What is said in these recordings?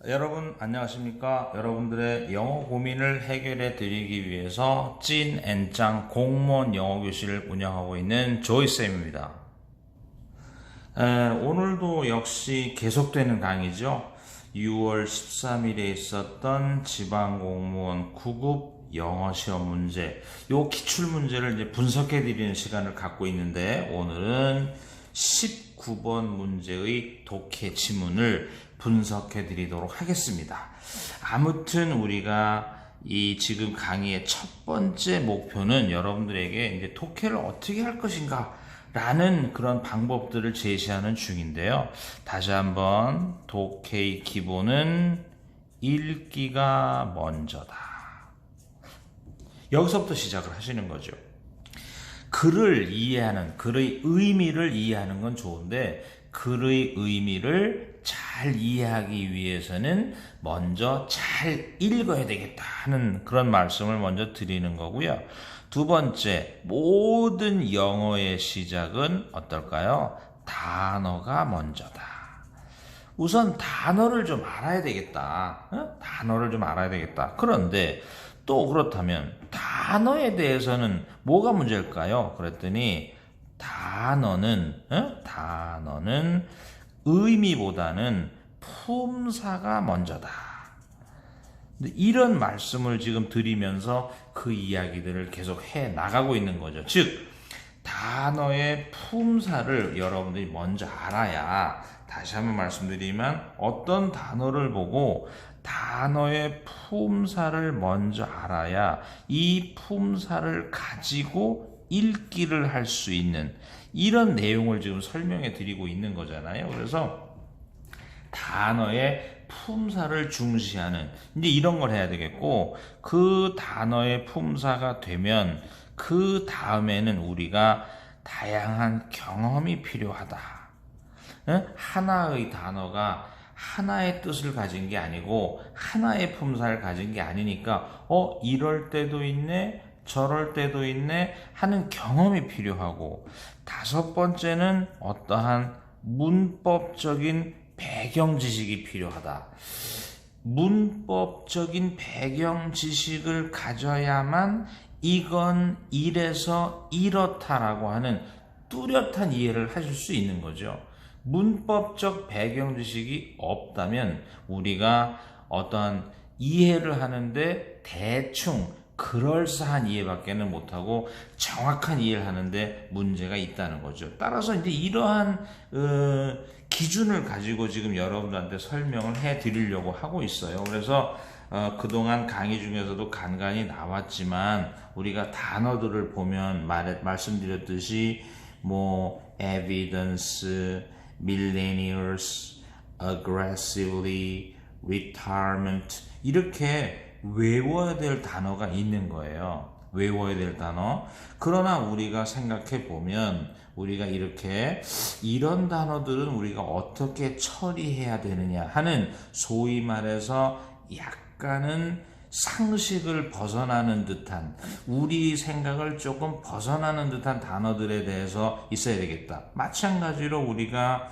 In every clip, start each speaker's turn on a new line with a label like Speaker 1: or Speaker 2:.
Speaker 1: 여러분 안녕하십니까? 여러분들의 영어 고민을 해결해 드리기 위해서 찐 N짱 공무원 영어 교실을 운영하고 있는 조이쌤입니다. 오늘도 역시 계속되는 강의죠. 6월 13일에 있었던 지방공무원 9급 영어 시험 문제, 요 기출 문제를 이제 분석해 드리는 시간을 갖고 있는데, 오늘은 19번 문제의 독해 지문을 분석해 드리도록 하겠습니다. 아무튼 우리가 이 지금 강의의 첫 번째 목표는 여러분들에게 이제 독해를 어떻게 할 것인가 라는 그런 방법들을 제시하는 중인데요. 다시 한번 독해의 기본은 읽기가 먼저다. 여기서부터 시작을 하시는 거죠. 글을 이해하는, 글의 의미를 이해하는 건 좋은데, 글의 의미를 잘 이해하기 위해서는 먼저 잘 읽어야 되겠다 하는 그런 말씀을 먼저 드리는 거고요. 두 번째, 모든 영어의 시작은 어떨까요? 단어가 먼저다. 우선 단어를 좀 알아야 되겠다. 단어를 좀 알아야 되겠다. 그런데 또 그렇다면 단어에 대해서는 뭐가 문제일까요? 그랬더니 단어는 의미보다는 품사가 먼저다. 이런 말씀을 지금 드리면서 그 이야기들을 계속 해 나가고 있는 거죠. 즉, 단어의 품사를 여러분들이 먼저 알아야, 다시 한번 말씀드리면 어떤 단어를 보고 단어의 품사를 먼저 알아야 이 품사를 가지고 읽기를 할 수 있는 이런 내용을 지금 설명해 드리고 있는 거잖아요. 그래서 단어의 품사를 중시하는 이제 이런 걸 해야 되겠고, 그 단어의 품사가 되면 그 다음에는 우리가 다양한 경험이 필요하다. 하나의 단어가 하나의 뜻을 가진 게 아니고 하나의 품사를 가진 게 아니니까 이럴 때도 있네, 저럴 때도 있네 하는 경험이 필요하고, 다섯 번째는 어떠한 문법적인 배경 지식이 필요하다. 문법적인 배경 지식을 가져야만 이건 이래서 이렇다라고 하는 뚜렷한 이해를 하실 수 있는 거죠. 문법적 배경 지식이 없다면 우리가 어떠한 이해를 하는데 대충 그럴싸한 이해밖에는 못하고 정확한 이해를 하는데 문제가 있다는 거죠. 따라서 이제 이러한 기준을 가지고 지금 여러분들한테 설명을 해 드리려고 하고 있어요. 그래서 그동안 강의 중에서도 간간히 나왔지만, 우리가 단어들을 보면 말씀드렸듯이 evidence, millennials, aggressively, retirement 이렇게 외워야 될 단어가 있는 거예요. 외워야 될 단어. 그러나 우리가 생각해 보면 우리가 이런 단어들은 우리가 어떻게 처리해야 되느냐 하는, 소위 말해서 약간은 상식을 벗어나는 듯한, 우리 생각을 조금 벗어나는 듯한 단어들에 대해서 있어야 되겠다. 마찬가지로 우리가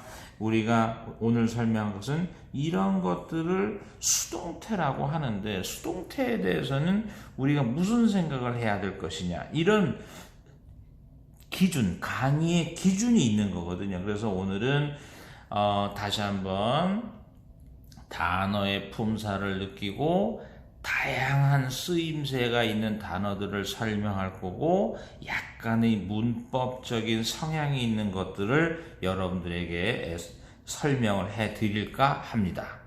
Speaker 1: 오늘 설명한 것은 이런 것들을 수동태라고 하는데, 수동태에 대해서는 우리가 무슨 생각을 해야 될 것이냐, 이런 기준, 강의의 기준이 있는 거거든요. 그래서 오늘은 다시 한번 단어의 품사를 느끼고 다양한 쓰임새가 있는 단어들을 설명할 거고, 약간의 문법적인 성향이 있는 것들을 여러분들에게 설명을 해 드릴까 합니다.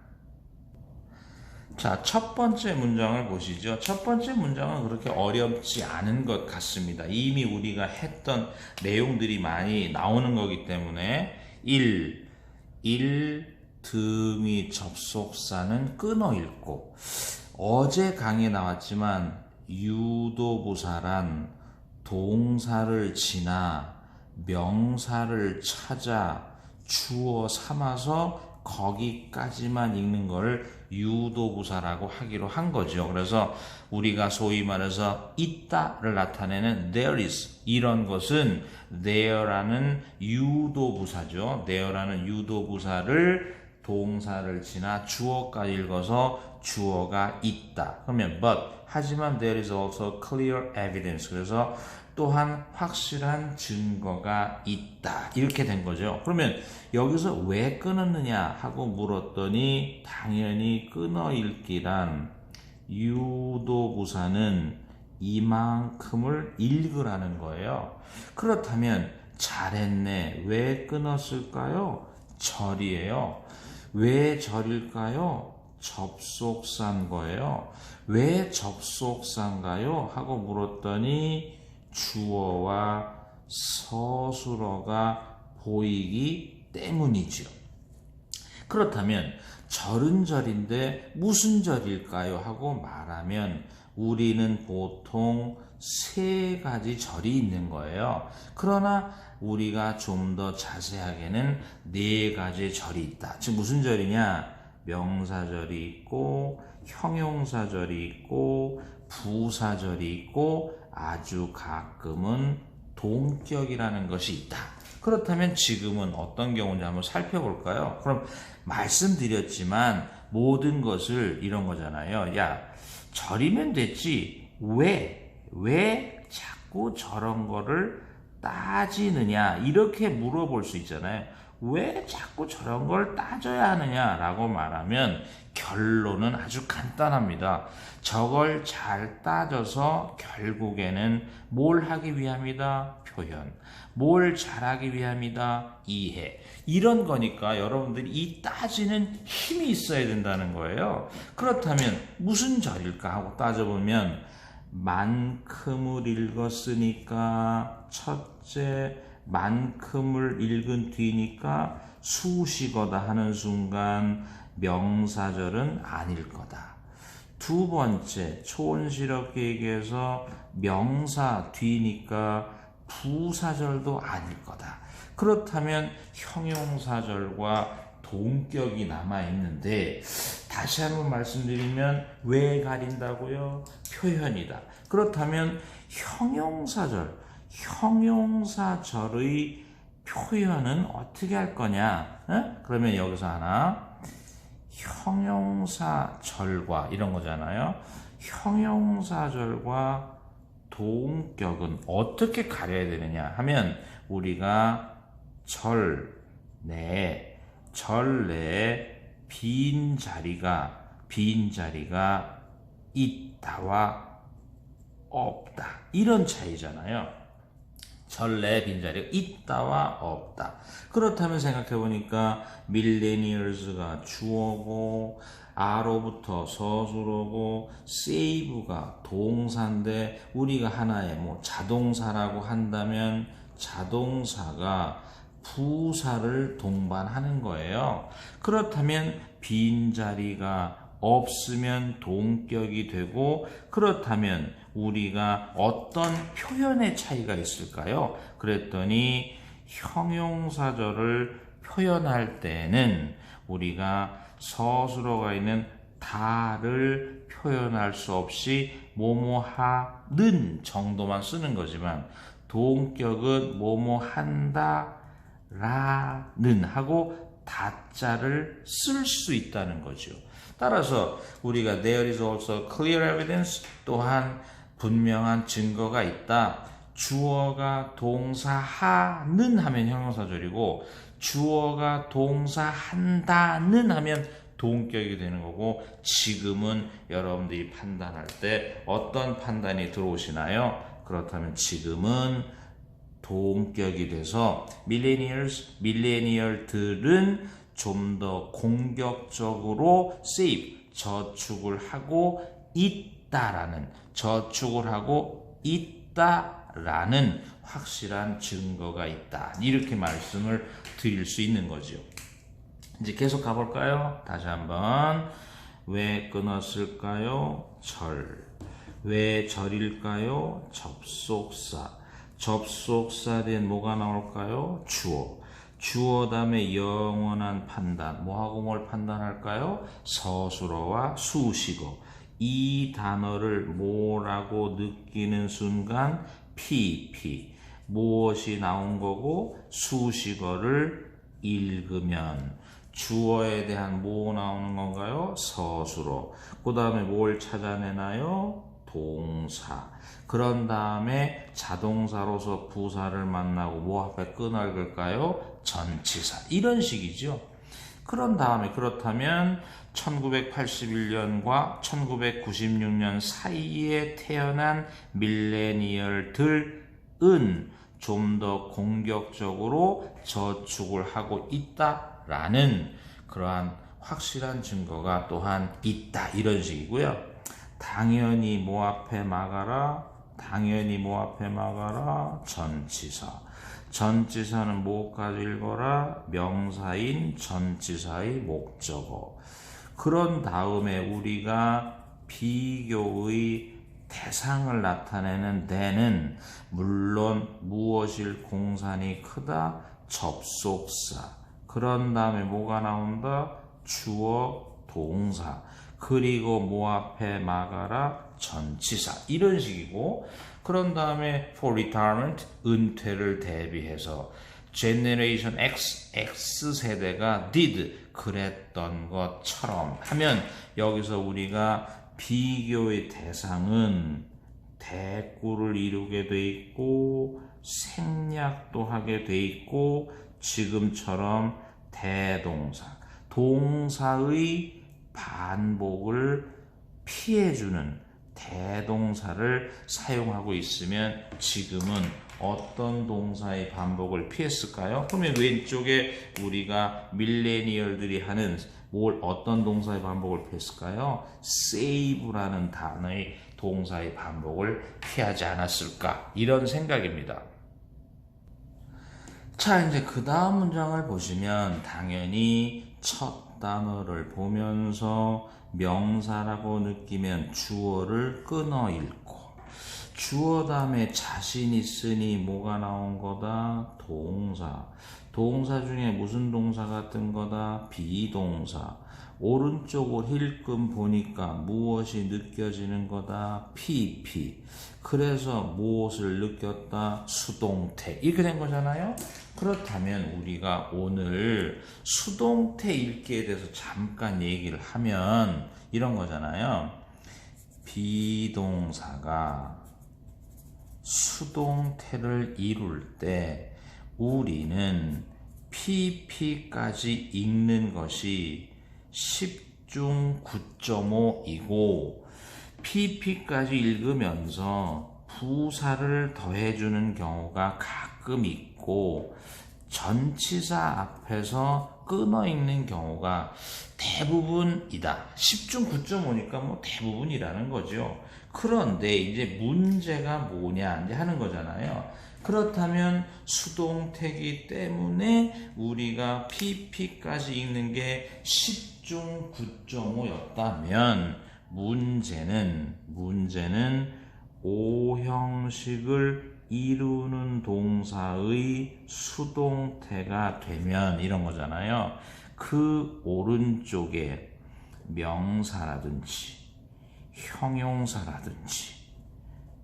Speaker 1: 자, 첫 번째 문장을 보시죠. 첫 번째 문장은 그렇게 어렵지 않은 것 같습니다. 이미 우리가 했던 내용들이 많이 나오는 거기 때문에 1. 등이 접속사는 끊어 읽고, 어제 강의에 나왔지만 유도부사란 동사를 지나 명사를 찾아 주어 삼아서 거기까지만 읽는 걸 유도부사라고 하기로 한 거죠. 그래서 우리가 소위 말해서 있다를 나타내는 there is, 이런 것은 there라는 유도부사죠. there라는 유도부사를 동사를 지나 주어까지 읽어서 주어가 있다. 그러면 but 하지만 there is also clear evidence. 그래서 또한 확실한 증거가 있다. 이렇게 된 거죠. 그러면 여기서 왜 끊었느냐 하고 물었더니 당연히 끊어 읽기란 유도부사는 이만큼을 읽으라는 거예요. 그렇다면 잘했네. 왜 끊었을까요? 절이에요. 왜 절일까요? 접속사인 거예요. 왜 접속사인가요? 하고 물었더니 주어와 서술어가 보이기 때문이죠. 그렇다면 절은 절인데 무슨 절일까요? 하고 말하면 우리는 보통 세 가지 절이 있는 거예요. 그러나 우리가 좀 더 자세하게는 네 가지 절이 있다. 즉 무슨 절이냐? 명사절이 있고 형용사절이 있고 부사절이 있고 아주 가끔은 동격이라는 것이 있다. 그렇다면 지금은 어떤 경우인지 한번 살펴볼까요? 그럼 말씀드렸지만 모든 것을 이런 거잖아요. 야, 절이면 됐지. 왜 자꾸 저런 거를 따지느냐? 이렇게 물어볼 수 있잖아요. 왜 자꾸 저런 걸 따져야 하느냐라고 말하면 결론은 아주 간단합니다. 저걸 잘 따져서 결국에는 뭘 하기 위함이다? 표현. 뭘 잘하기 위함이다? 이해. 이런 거니까 여러분들이 이 따지는 힘이 있어야 된다는 거예요. 그렇다면 무슨 절일까 하고 따져보면 만큼을 읽었으니까 첫째 만큼을 읽은 뒤니까 수식어다 하는 순간 명사절은 아닐 거다. 두 번째 촌스럽게 얘기해서 명사 뒤니까 부사절도 아닐 거다. 그렇다면 형용사절과 동격이 남아있는데 다시 한번 말씀드리면 왜 가린다고요? 표현이다. 그렇다면 형용사절의 표현은 어떻게 할 거냐? 그러면 여기서 하나 형용사절과 이런 거잖아요. 형용사절과 동격은 어떻게 가려야 되느냐 하면 우리가 절 내에 빈자리가 있다와 없다. 이런 차이잖아요. 절 내에 빈자리가 있다와 없다. 그렇다면 생각해보니까 millennials가 주어고 a로부터 서술어고 save가 동사인데 우리가 하나의 자동사라고 한다면 자동사가 부사를 동반하는 거예요. 그렇다면 빈자리가 없으면 동격이 되고 그렇다면 우리가 어떤 표현의 차이가 있을까요? 그랬더니 형용사절을 표현할 때는 우리가 서술어가 있는 다를 표현할 수 없이 뭐뭐하는 정도만 쓰는 거지만 동격은 뭐뭐한다 라는 하고 다자를 쓸 수 있다는 거죠. 따라서 우리가 there is also clear evidence 또한 분명한 증거가 있다. 주어가 동사하는 하면 형용사절이고 주어가 동사한다는 하면 동격이 되는 거고 지금은 여러분들이 판단할 때 어떤 판단이 들어오시나요? 그렇다면 지금은 동격이 돼서 밀레니얼들은 좀 더 공격적으로 save, 저축을 하고 있다라는 확실한 증거가 있다. 이렇게 말씀을 드릴 수 있는 거죠. 이제 계속 가볼까요? 다시 한번. 왜 끊었을까요? 절. 왜 절일까요? 접속사. 접속사 된 뭐가 나올까요? 주어. 주어 다음에 영원한 판단. 뭐하고 뭘 판단할까요? 서술어와 수식어. 이 단어를 뭐라고 느끼는 순간 PP. 무엇이 나온 거고 수식어를 읽으면 주어에 대한 뭐 나오는 건가요? 서술어. 그 다음에 뭘 찾아내나요? 동사. 그런 다음에 자동사로서 부사를 만나고 뭐 앞에 끈을걸까요? 전치사. 이런 식이죠. 그런 다음에 그렇다면 1981년과 1996년 사이에 태어난 밀레니얼들은 좀 더 공격적으로 저축을 하고 있다라는 그러한 확실한 증거가 또한 있다. 이런 식이고요. 당연히 뭐 앞에 막아라? 당연히 뭐 앞에 막아라? 전치사. 전치사는 뭐까지 읽어라? 명사인 전치사의 목적어. 그런 다음에 우리가 비교의 대상을 나타내는 데는 물론 무엇일 공산이 크다? 접속사. 그런 다음에 뭐가 나온다? 주어, 동사. 그리고 뭐 앞에 막아라? 전치사. 이런 식이고, 그런 다음에 for retirement, 은퇴를 대비해서 Generation X세대가 did, 그랬던 것처럼 하면 여기서 우리가 비교의 대상은 대꾸를 이루게 돼 있고 생략도 하게 돼 있고 지금처럼 대동사, 동사의 반복을 피해주는 대동사를 사용하고 있으면 지금은 어떤 동사의 반복을 피했을까요? 그러면 왼쪽에 우리가 밀레니얼들이 하는 어떤 동사의 반복을 피했을까요? save라는 단어의 동사의 반복을 피하지 않았을까? 이런 생각입니다. 자, 이제 그 다음 문장을 보시면 당연히 첫 단어를 보면서 명사라고 느끼면 주어를 끊어 읽고 주어 다음에 자신 있으니 뭐가 나온 거다? 동사. 동사 중에 무슨 동사가 뜬 거다? 비동사. 오른쪽을 힐끔 보니까 무엇이 느껴지는 거다? PP. 그래서 무엇을 느꼈다? 수동태. 이렇게 된 거잖아요. 그렇다면 우리가 오늘 수동태 읽기에 대해서 잠깐 얘기를 하면 이런 거잖아요. 비동사가 수동태를 이룰 때 우리는 PP까지 읽는 것이 10중 9.5이고 PP까지 읽으면서 부사를 더해주는 경우가 가끔 있고 전치사 앞에서 끊어 읽는 경우가 대부분이다. 10중 9.5니까 뭐 대부분이라는 거죠. 그런데 이제 문제가 뭐냐 이제 하는 거잖아요. 그렇다면 수동태이기 때문에 우리가 PP까지 읽는 게 10중 9.5였다면 문제는 오형식을 이루는 동사의 수동태가 되면 이런 거잖아요. 그 오른쪽에 명사라든지 형용사라든지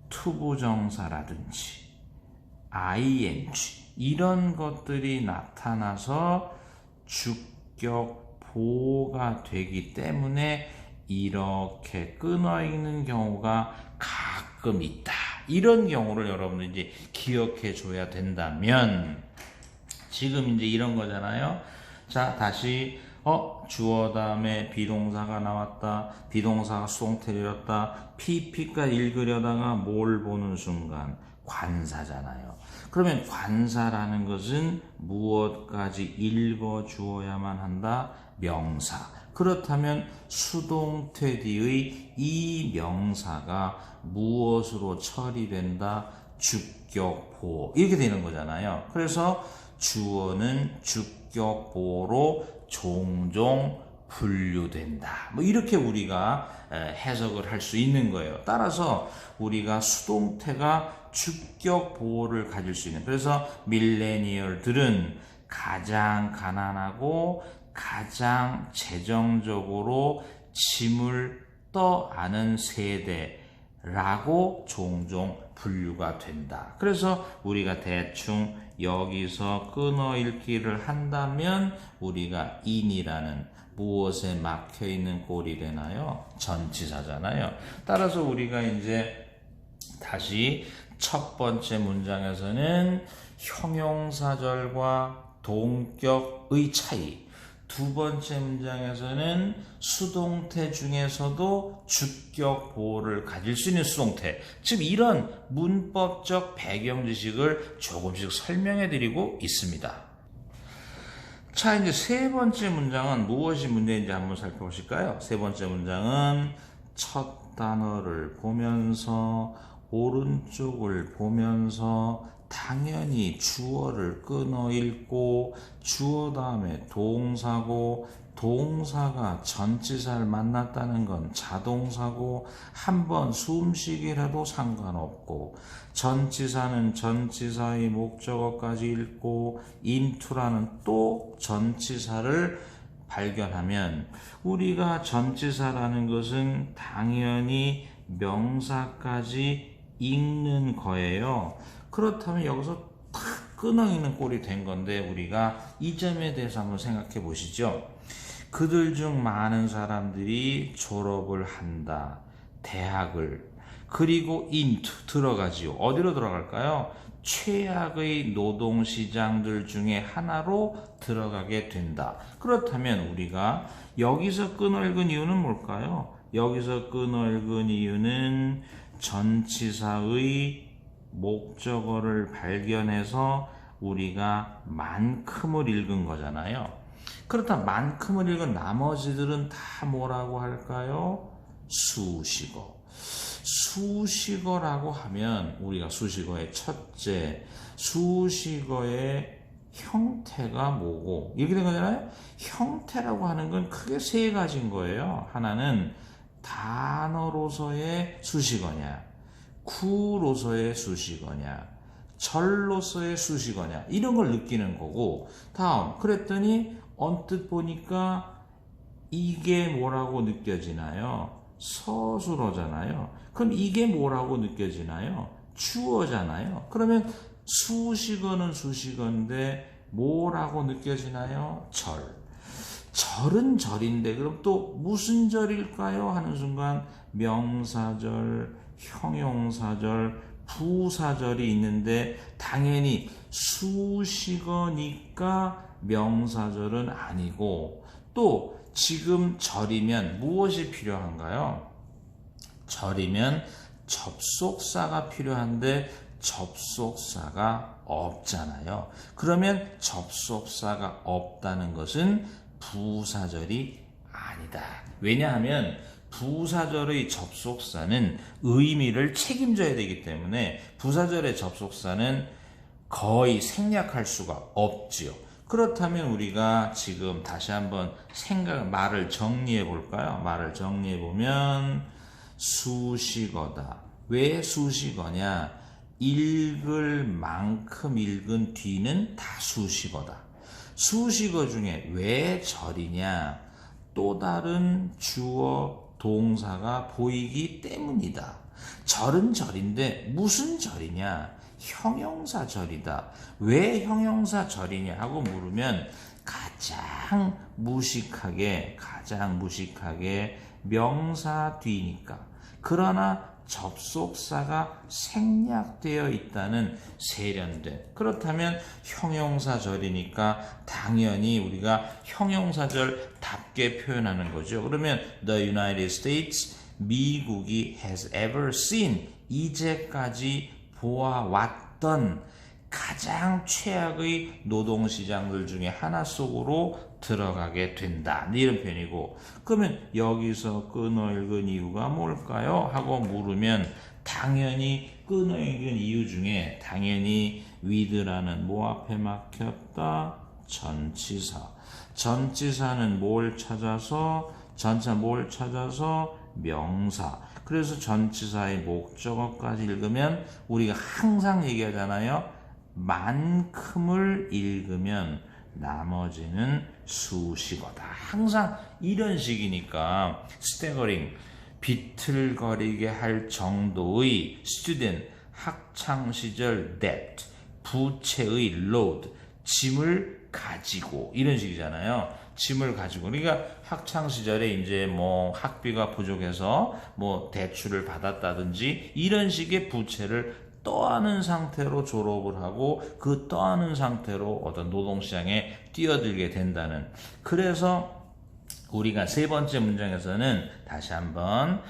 Speaker 1: 투부정사라든지 ing 이런 것들이 나타나서 주격 보호가 되기 때문에 이렇게 끊어 읽는 경우가 가끔 있다. 이런 경우를 여러분들 이제 기억해 줘야 된다면 지금 이제 이런 거잖아요. 자, 다시 주어 다음에 비동사가 나왔다. 비동사가 수동태를 잃었다. PP까지 읽으려다가 뭘 보는 순간 관사잖아요. 그러면 관사라는 것은 무엇까지 읽어 주어야만 한다? 명사. 그렇다면 수동태 뒤의 이 명사가 무엇으로 처리된다? 주격 보호. 이렇게 되는 거잖아요. 그래서 주어는 주격 보호로 종종 분류된다. 뭐 이렇게 우리가 해석을 할 수 있는 거예요. 따라서 우리가 수동태가 주격 보호를 가질 수 있는. 그래서 밀레니얼들은 가장 가난하고 가장 재정적으로 짐을 떠안은 세대 라고 종종 분류가 된다. 그래서 우리가 대충 여기서 끊어 읽기를 한다면 우리가 in이라는 무엇에 막혀 있는 꼴이 되나요? 전치사잖아요. 따라서 우리가 이제 다시 첫 번째 문장에서는 형용사절과 동격의 차이, 두 번째 문장에서는 수동태 중에서도 주격 보호를 가질 수 있는 수동태, 즉 이런 문법적 배경 지식을 조금씩 설명해 드리고 있습니다. 자, 이제 세 번째 문장은 무엇이 문제인지 한번 살펴보실까요? 세 번째 문장은 첫 단어를 보면서 오른쪽을 보면서 당연히 주어를 끊어 읽고 주어 다음에 동사고 동사가 전치사를 만났다는 건 자동사고 한번 숨쉬기라도 상관없고 전치사는 전치사의 목적어까지 읽고 into라는 또 전치사를 발견하면 우리가 전치사라는 것은 당연히 명사까지 읽는 거예요. 그렇다면 여기서 탁 끊어 있는 꼴이 된 건데 우리가 이 점에 대해서 한번 생각해 보시죠. 그들 중 많은 사람들이 졸업을 한다. 대학을. 그리고 into 들어가지요. 어디로 들어갈까요? 최악의 노동시장들 중에 하나로 들어가게 된다. 그렇다면 우리가 여기서 끊어 읽은 이유는 뭘까요? 여기서 끊어 읽은 이유는 전치사의 목적어를 발견해서 우리가 만큼을 읽은 거잖아요. 그렇다면 만큼을 읽은 나머지들은 다 뭐라고 할까요? 수식어. 수식어라고 하면 우리가 수식어의 첫째, 수식어의 형태가 뭐고 이렇게 된 거잖아요. 형태라고 하는 건 크게 세 가지인 거예요. 하나는 단어로서의 수식어냐, 구로서의 수식어냐, 절로서의 수식어냐, 이런 걸 느끼는 거고, 다음 그랬더니 언뜻 보니까 이게 뭐라고 느껴지나요? 서술어잖아요. 그럼 이게 뭐라고 느껴지나요? 주어잖아요. 그러면 수식어는 수식어인데 뭐라고 느껴지나요? 절. 절은 절인데 그럼 또 무슨 절일까요? 하는 순간 명사절, 형용사절, 부사절이 있는데 당연히 수식어니까 명사절은 아니고 또 지금 절이면 무엇이 필요한가요? 절이면 접속사가 필요한데 접속사가 없잖아요. 그러면 접속사가 없다는 것은 부사절이 아니다. 왜냐하면 부사절의 접속사는 의미를 책임져야 되기 때문에 부사절의 접속사는 거의 생략할 수가 없지요. 그렇다면 우리가 지금 다시 한번 말을 정리해 볼까요? 말을 정리해 보면 수식어다. 왜 수식어냐? 읽을 만큼 읽은 뒤는 다 수식어다. 수식어 중에 왜 절이냐? 또 다른 주어 동사가 보이기 때문이다. 절은 절인데 무슨 절이냐? 형용사 절이다. 왜 형용사 절이냐 하고 물으면 가장 무식하게 명사 뒤니까. 그러나 접속사가 생략되어 있다는 세련된. 그렇다면 형용사절이니까 당연히 우리가 형용사절답게 표현하는 거죠. 그러면 The United States, 미국이 has ever seen, 이제까지 보아왔던 가장 최악의 노동시장들 중에 하나 속으로 들어가게 된다. 이런 표현이고, 그러면 여기서 끊어 읽은 이유가 뭘까요? 하고 물으면 당연히 끊어 읽은 이유 중에 당연히 with라는 뭐 앞에 막혔다? 전치사. 전치사는 뭘 찾아서? 전치사 뭘 찾아서? 명사. 그래서 전치사의 목적어까지 읽으면 우리가 항상 얘기하잖아요. 만큼을 읽으면 나머지는 수식어다. 항상 이런 식이니까 스태거링 비틀거리게 할 정도의 student 학창시절 debt 부채의 load 짐을 가지고 이런 식이잖아요. 짐을 가지고 그러니까 학창 시절에 이제 뭐 학비가 부족해서 뭐 대출을 받았다든지 이런 식의 부채를 떠안은 상태로 졸업을 하고 그 떠안은 상태로 어떤 노동시장에 뛰어들게 된다는. 그래서 우리가 세 번째 문장에서는 다시 한번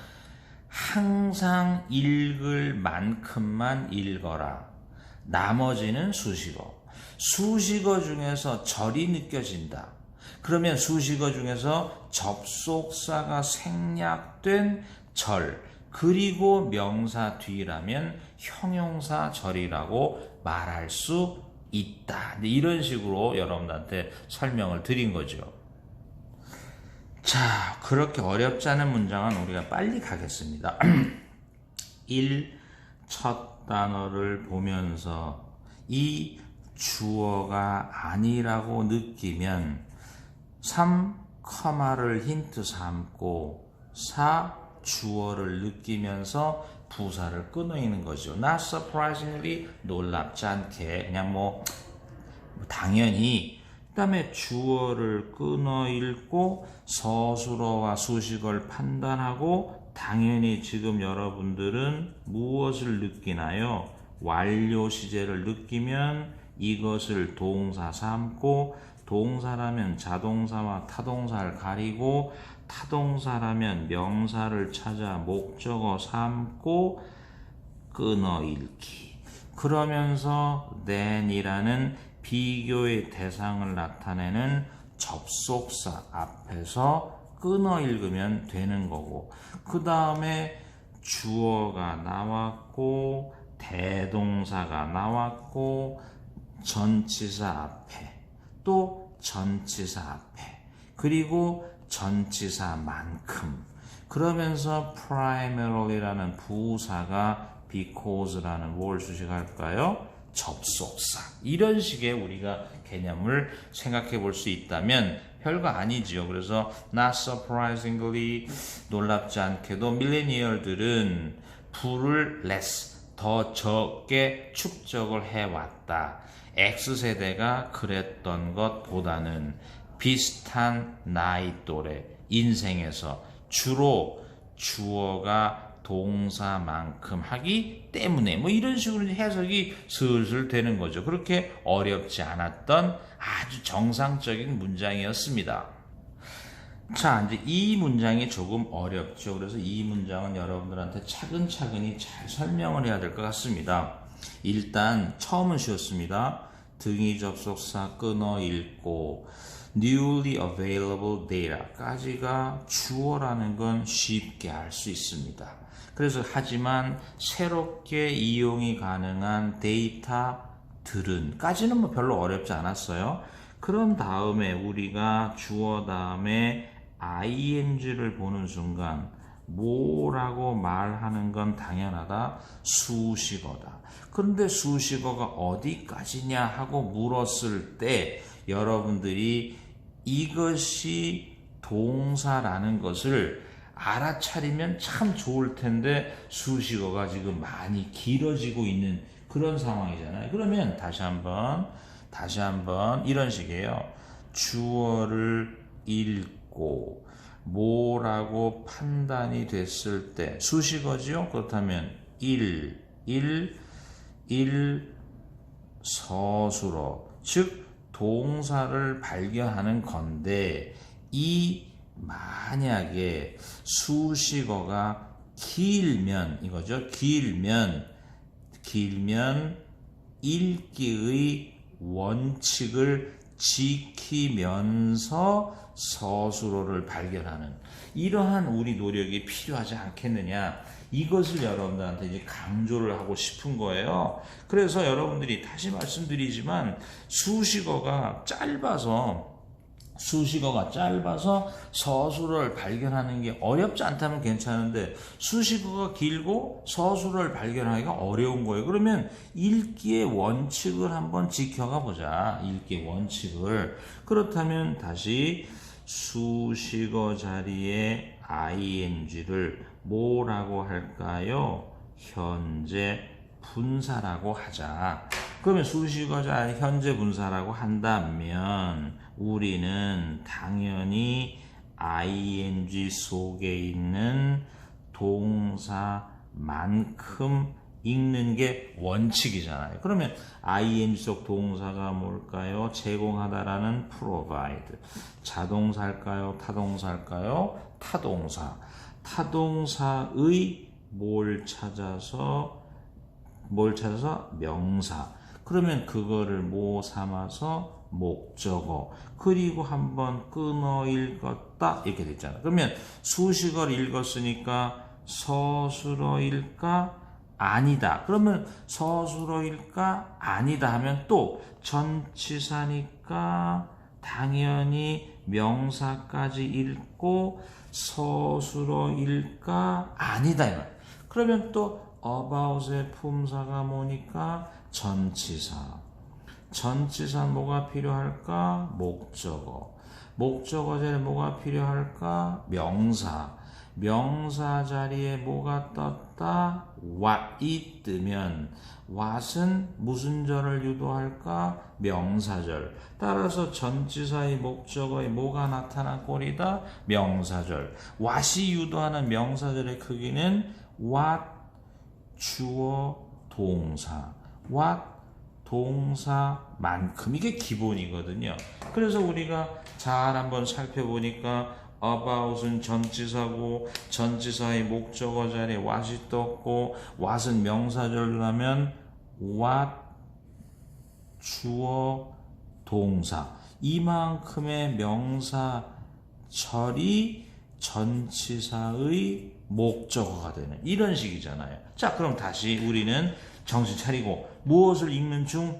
Speaker 1: 항상 읽을 만큼만 읽어라. 나머지는 수식어. 수식어 중에서 절이 느껴진다. 그러면 수식어 중에서 접속사가 생략된 절, 그리고 명사 뒤라면 형용사 절이라고 말할 수 있다. 이런 식으로 여러분들한테 설명을 드린 거죠. 자, 그렇게 어렵지 않은 문장은 우리가 빨리 가겠습니다. 1. 첫 단어를 보면서 이 주어가 아니라고 느끼면 3. 커마를 힌트 삼고 4. 주어를 느끼면서 부사를 끊어 있는 거죠. Not surprisingly, 놀랍지 않게 그냥 뭐 당연히. 그 다음에 주어를 끊어 읽고 서술어와 수식어를 판단하고 당연히 지금 여러분들은 무엇을 느끼나요? 완료 시제를 느끼면 이것을 동사 삼고 동사라면 자동사와 타동사를 가리고 타동사라면 명사를 찾아 목적어 삼고 끊어 읽기. 그러면서 then이라는 비교의 대상을 나타내는 접속사 앞에서 끊어 읽으면 되는 거고, 그 다음에 주어가 나왔고 대동사가 나왔고 전치사 앞에 또 전치사 앞에 그리고 전치사만큼, 그러면서 primary라는 부사가 because라는 뭘 수식할까요? 접속사. 이런 식의 우리가 개념을 생각해 볼 수 있다면 별거 아니지요. 그래서 not surprisingly, 놀랍지 않게도 밀레니얼들은 부를 less, 더 적게 축적을 해왔다. X세대가 그랬던 것보다는 비슷한 나이 또래 인생에서 주로 주어가 동사만큼 하기 때문에 뭐 이런 식으로 해석이 슬슬 되는 거죠. 그렇게 어렵지 않았던 아주 정상적인 문장이었습니다. 자, 이제 이 문장이 조금 어렵죠. 그래서 이 문장은 여러분들한테 차근차근히 잘 설명을 해야 될 것 같습니다. 일단 처음은 쉬웠습니다. 등위 접속사 끊어 읽고 newly available data까지가 주어라는 건 쉽게 알 수 있습니다. 그래서 하지만 새롭게 이용이 가능한 데이터들은 까지는 뭐 별로 어렵지 않았어요. 그런 다음에 우리가 주어 다음에 ing를 보는 순간 뭐라고 말하는 건 당연하다. 수식어다. 그런데 수식어가 어디까지냐 하고 물었을 때 여러분들이 이것이 동사라는 것을 알아차리면 참 좋을 텐데 수식어가 지금 많이 길어지고 있는 그런 상황이잖아요. 그러면 다시 한번 이런 식이에요. 주어를 읽고 뭐라고 판단이 됐을 때 수식어지요. 그렇다면 1 서술어, 즉 동사를 발견하는 건데, 이 만약에 수식어가 길면 이거죠. 길면 읽기의 원칙을 지키면서 서술어를 발견하는 이러한 우리 노력이 필요하지 않겠느냐, 이것을 여러분들한테 이제 강조를 하고 싶은 거예요. 그래서 여러분들이 다시 말씀드리지만 수식어가 짧아서 서술어를 발견하는 게 어렵지 않다면 괜찮은데 수식어가 길고 서술어를 발견하기가 어려운 거예요. 그러면 읽기의 원칙을 한번 지켜가 보자. 읽기의 원칙을. 그렇다면 다시 수식어 자리에 ing를 뭐라고 할까요? 현재 분사라고 하자. 그러면 수식어자 현재 분사라고 한다면 우리는 당연히 ing 속에 있는 동사만큼 읽는 게 원칙이잖아요. 그러면 ing 속 동사가 뭘까요? 제공하다라는 provide. 자동사일까요? 타동사일까요? 타동사. 타동사의 뭘 찾아서 명사. 그러면 그거를 뭐 삼아서 목적어. 그리고 한번 끊어 읽었다 이렇게 됐잖아. 그러면 수식어를 읽었으니까 서술어일까? 아니다. 그러면 서술어일까? 아니다 하면 또 전치사니까 당연히 명사까지 읽고 서술어일까? 아니다. 이 말. 그러면 또 about의 품사가 뭐니까? 전치사. 전치사 뭐가 필요할까? 목적어. 목적어 자리에 뭐가 필요할까? 명사. 명사 자리에 뭐가 떴다? what이 뜨면 what은 무슨 절을 유도할까? 명사절. 따라서 전치사의 목적어에 뭐가 나타난 꼴이다? 명사절. what이 유도하는 명사절의 크기는 what 주어 동사. what 동사만큼. 이게 기본이거든요. 그래서 우리가 잘 한번 살펴보니까 about은 전치사고 전치사의 목적어 자리에 what이 떴고 what은 명사절로 하면 what 주어 동사. 이만큼의 명사절이 전치사의 목적어가 되는 이런 식이잖아요. 자, 그럼 다시 우리는 정신 차리고 무엇을 읽는 중?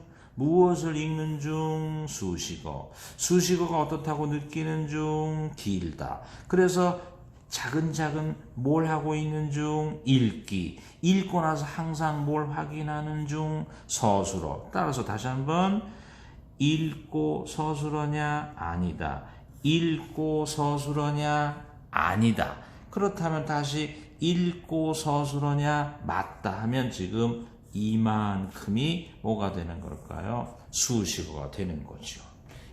Speaker 1: 수식어. 수식어가 어떻다고 느끼는 중? 길다. 그래서 차근차근 뭘 하고 있는 중? 읽기. 읽고 나서 항상 뭘 확인하는 중? 서술어. 따라서 다시 한번 읽고 서술어냐? 아니다. 읽고 서술어냐? 아니다. 그렇다면 다시 읽고 서술어냐? 맞다 하면 지금 이만큼이 뭐가 되는 걸까요? 수식어가 되는 거죠.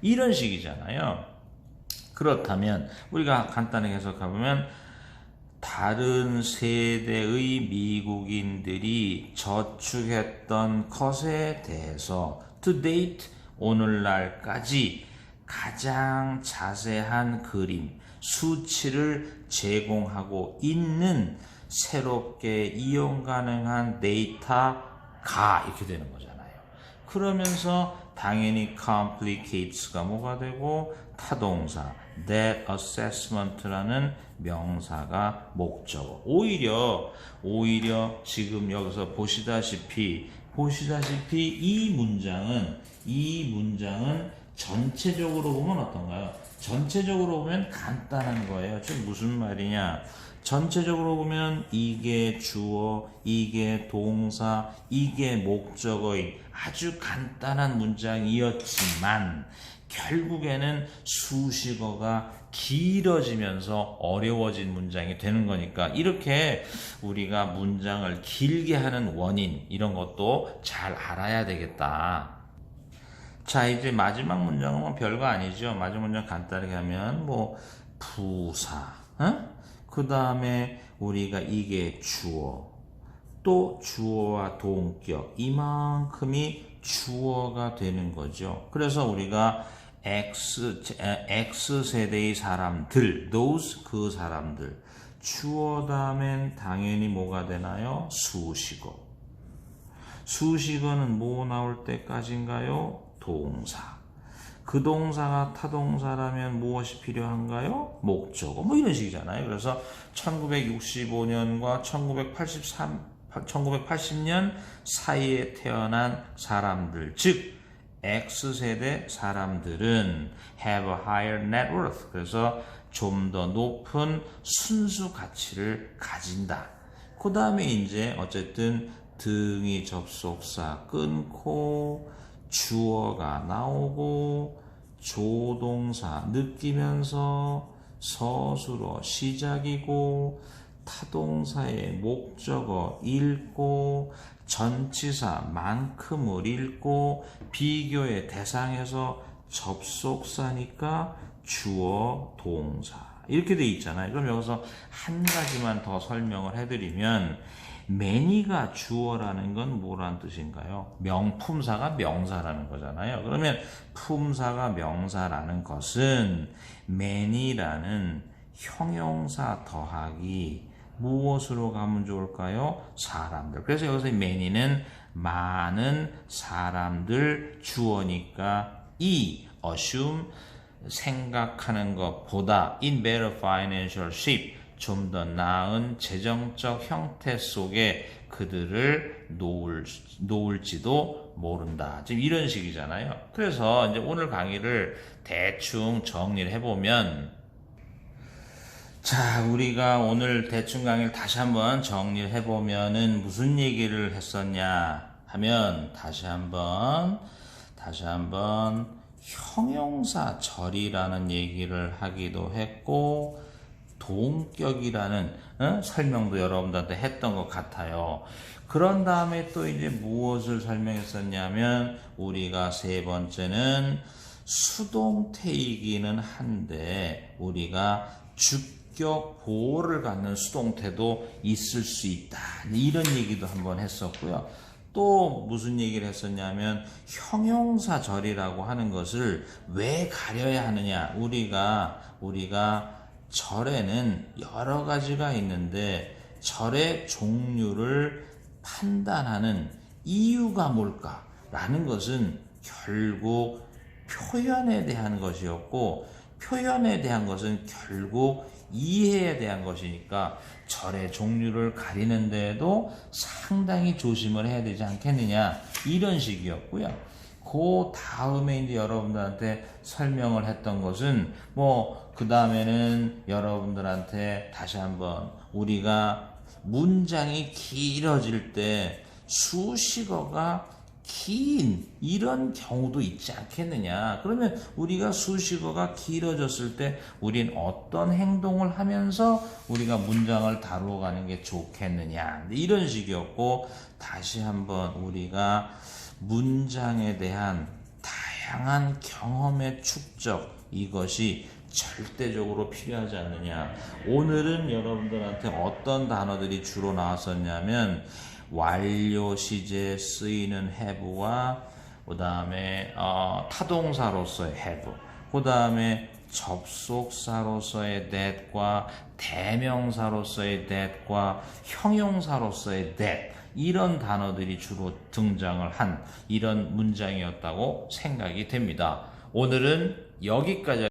Speaker 1: 이런 식이잖아요. 그렇다면 우리가 간단하게 해석해보면 다른 세대의 미국인들이 저축했던 것에 대해서 to date 오늘날까지 가장 자세한 그림, 수치를 제공하고 있는 새롭게 이용 가능한 데이터가 이렇게 되는 거잖아요. 그러면서 당연히 complicates가 뭐가 되고 타동사 that assessment라는 명사가 목적어. 오히려 지금 여기서 보시다시피 이 문장은 전체적으로 보면 어떤가요? 전체적으로 보면 간단한 거예요. 지금 무슨 말이냐? 전체적으로 보면 이게 주어, 이게 동사, 이게 목적어의 아주 간단한 문장이었지만 결국에는 수식어가 길어지면서 어려워진 문장이 되는 거니까 이렇게 우리가 문장을 길게 하는 원인 이런 것도 잘 알아야 되겠다. 자, 이제 마지막 문장은 뭐 별거 아니죠. 마지막 문장 간단하게 하면 뭐 부사, 그 다음에 우리가 이게 주어, 또 주어와 동격 이만큼이 주어가 되는 거죠. 그래서 우리가 X세대의 사람들, those 그 사람들 주어 다음엔 당연히 뭐가 되나요? 수식어. 수식어는 뭐 나올 때까지인가요? 동사. 그 동사가 타동사라면 무엇이 필요한가요? 목적어. 뭐 이런 식이잖아요. 그래서 1965년과 1980년 사이에 태어난 사람들, 즉 X세대 사람들은 have a higher net worth. 그래서 좀 더 높은 순수 가치를 가진다. 그 다음에 이제 어쨌든 등이 접속사 끊고 주어가 나오고 조동사 느끼면서 서술어 시작이고 타동사의 목적어 읽고 전치사 만큼을 읽고 비교의 대상에서 접속사니까 주어 동사 이렇게 돼 있잖아요. 그럼 여기서 한 가지만 더 설명을 해드리면 many가 주어라는 건 뭐라는 뜻인가요? 품사가 명사라는 거잖아요. 그러면 품사가 명사라는 것은 many라는 형용사 더하기 무엇으로 가면 좋을까요? 사람들. 그래서 여기서 many는 많은 사람들 주어니까 assume 생각하는 것보다 in better financial shape 좀 더 나은 재정적 형태 속에 그들을 놓을지도 모른다. 지금 이런 식이잖아요. 그래서 이제 오늘 강의를 대충 정리를 해보면 자, 우리가 오늘 대충 강의를 다시 한번 정리를 해보면은 무슨 얘기를 했었냐 하면 다시 한번 형용사 절이라는 얘기를 하기도 했고 동격이라는 설명도 여러분들한테 했던 것 같아요. 그런 다음에 또 이제 무엇을 설명했었냐면 우리가 세 번째는 수동태이기는 한데 우리가 주격 보호를 갖는 수동태도 있을 수 있다. 이런 얘기도 한번 했었고요. 또 무슨 얘기를 했었냐면 형용사 절이라고 하는 것을 왜 가려야 하느냐. 우리가 절에는 여러 가지가 있는데 절의 종류를 판단하는 이유가 뭘까라는 것은 결국 표현에 대한 것이었고 표현에 대한 것은 결국 이해에 대한 것이니까 절의 종류를 가리는 데에도 상당히 조심을 해야 되지 않겠느냐 이런 식이었고요. 그 다음에 이제 여러분들한테 설명을 했던 것은 그 다음에는 여러분들한테 다시 한번 우리가 문장이 길어질 때 수식어가 긴 이런 경우도 있지 않겠느냐. 그러면 우리가 수식어가 길어졌을 때 우린 어떤 행동을 하면서 우리가 문장을 다루어 가는 게 좋겠느냐 이런 식이었고 다시 한번 우리가 문장에 대한 다양한 경험의 축적 이것이 절대적으로 필요하지 않느냐. 오늘은 여러분들한테 어떤 단어들이 주로 나왔었냐면 완료 시제에 쓰이는 have와 그 다음에 타동사로서의 have 그 다음에 접속사로서의 that과 대명사로서의 that과 형용사로서의 that 이런 단어들이 주로 등장을 한 이런 문장이었다고 생각이 됩니다. 오늘은 여기까지